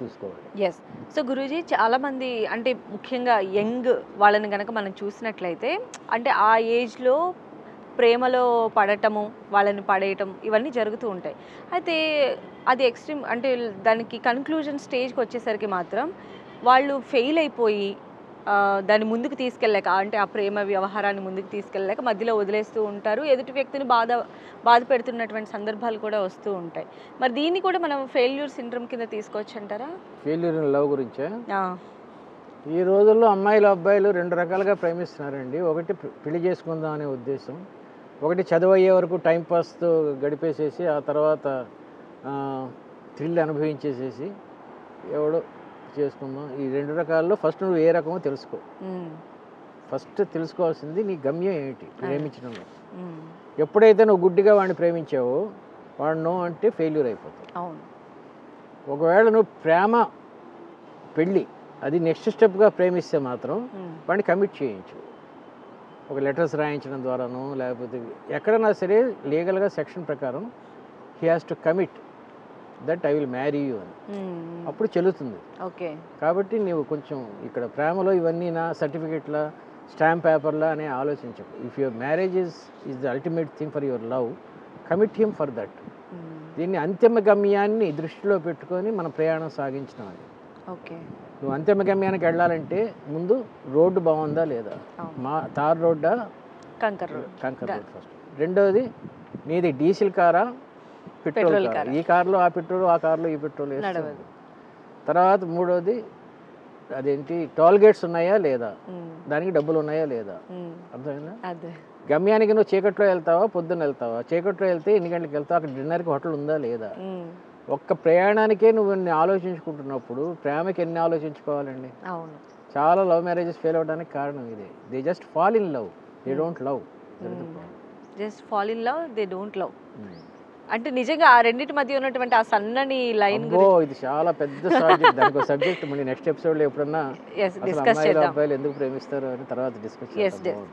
చూసుకోవాలి. Yes. So Guruji చాలామంది అంటే ముఖ్యంగా యంగ్ వాళ్ళని గనక మనం చూసినట్లయితే అంటే ఆ ఏజ్‌లో ప్రేమలో పడటము, వాళ్ళని పడేయటం ఇవన్నీ జరుగుతూ ఉంటాయి. అయితే అది ఎక్స్‌ట్రీమ్ అంటే దానికి కన్‌క్లూజన్ స్టేజ్‌కొచ్చేసరికి మాత్రం వాళ్ళు ఫెయిల్ అయిపోయి దాన్ని ముందుకు తీసుకెళ్ళలేక అంటే ఆ ప్రేమ వ్యవహారాన్ని ముందుకు తీసుకెళ్ళలేక మధ్యలో వదిలేస్తూ ఉంటారు. ఎదుటి వ్యక్తిని బాధ పెడుతున్నటువంటి సందర్భాలు కూడా వస్తూ ఉంటాయి. మరి దీన్ని కూడా మనం ఫెయిల్యూర్ సిండ్రోమ్ కింద తీసుకోవచ్చంటారా? ఫెయిల్యూర్ ఇన్ లవ్ గురించా? ఆ! ఈ రోజుల్లో అమ్మాయిలు, అబ్బాయిలు 2 రకాలుగా ప్రేమిస్తున్నారండి. ఒకటి పెళ్లి చేసుకుందాం అనే ఉద్దేశం. ఒకటి చదువయ్యే వరకు టైం పాస్‌తో గడిపేసేసి, ఆ తర్వాత థ్రిల్ అనుభవించేసేసి ఎవడో చేసుకుందాం. ఈ 2 రకాల్లో ఫస్ట్ నువ్వు ఏ రకమో తెలుసుకో. హ్మ్. ఫస్ట్ తెలుసుకోవాల్సింది నీ గమ్యం ఏమిటి ప్రేమించడంలో. హ్మ్. ఎప్పుడైతే నువ్వు గుడ్డిగా వాడిని ప్రేమించావో, వాడు నో అంటే ఫెయిల్యూర్ అయిపోతావు. అవును. ఒకవేళ నువ్వు ప్రేమ, పెళ్ళి అది నెక్స్ట్ స్టెప్‌గా ప్రేమిస్తే మాత్రం వాడిని కమిట్ చేయించు. ఒక లెటర్స్ రాయించడం ద్వారానో లేకపోతే ఎక్కడైనా సరే లీగల్‌గా సెక్షన్ ప్రకారం he has to commit that I will marry you అని. అప్పుడు చెల్లుతుంది. ఓకే. కాబట్టి నీవు కొంచెం ఇక్కడ ప్రేమలో ఇవన్నీ నా సర్టిఫికెట్లా, స్టాంప్ పేపర్లా అని ఆలోచించకు. If your marriage is the ultimate thing for your love, commit him for that. దీన్ని అంతిమ గమ్యాన్ని దృష్టిలో పెట్టుకొని మన ప్రయాణం సాగించడం అది. ఓకే. నువ్వు అంతిమ గమ్యానికి వెళ్ళాలంటే ముందు రోడ్డు బాగుందా లేదా, తార్ రోడ్డా కంకర్ రోడ్ ఫస్ట్. రెండోది నీది డీజిల్ కారా పెట్రోల్ కారా, ఈ కార్లో ఆ పెట్రోల్, ఆ కార్లో ఈ పెట్రోల్ వేస్తుంది. తర్వాత మూడోది అదేంటి టోల్ గేట్స్ ఉన్నాయా లేదా, దానికి డబ్బులు ఉన్నాయా లేదా, అర్థమైందా? గమ్యానికి నువ్వు చీకట్లో వెళ్తావా పొద్దున్న వెళ్తావా? చీకట్లో వెళ్తే ఎన్ని గంటలకు వెళ్తావు, అక్కడ డిన్నర్కి హోటల్ ఉందా లేదా. ఒక్క ప్రయాణానికే నువ్వు ఎన్ని ఆలోచించుకుంటున్నప్పుడు ప్రేమకి ఎన్ని ఆలోచించుకోవాలండి. అవును. చాలా లవ్ మ్యారేజెస్ ఫెయిల్ అవడానికి కారణం ఇదే. They just fall in love, they don't love. Just fall in love, they don't love. అంటే నిజంగా ఆ రెండింటి మధ్య ఉన్నటువంటి ఆ సన్నని లైన్ ఇది చాలా పెద్ద సబ్జెక్ట్. దానికి సబ్జెక్ట్ మళ్ళీ నెక్స్ట్ ఎపిసోడ్లో ఎప్పుడన్నా అసలు అమ్మాయిలు అబ్బాయిలు ఎందుకు ప్రేమిస్తారు అని తర్వాత డిస్కస్ చేద్దాం.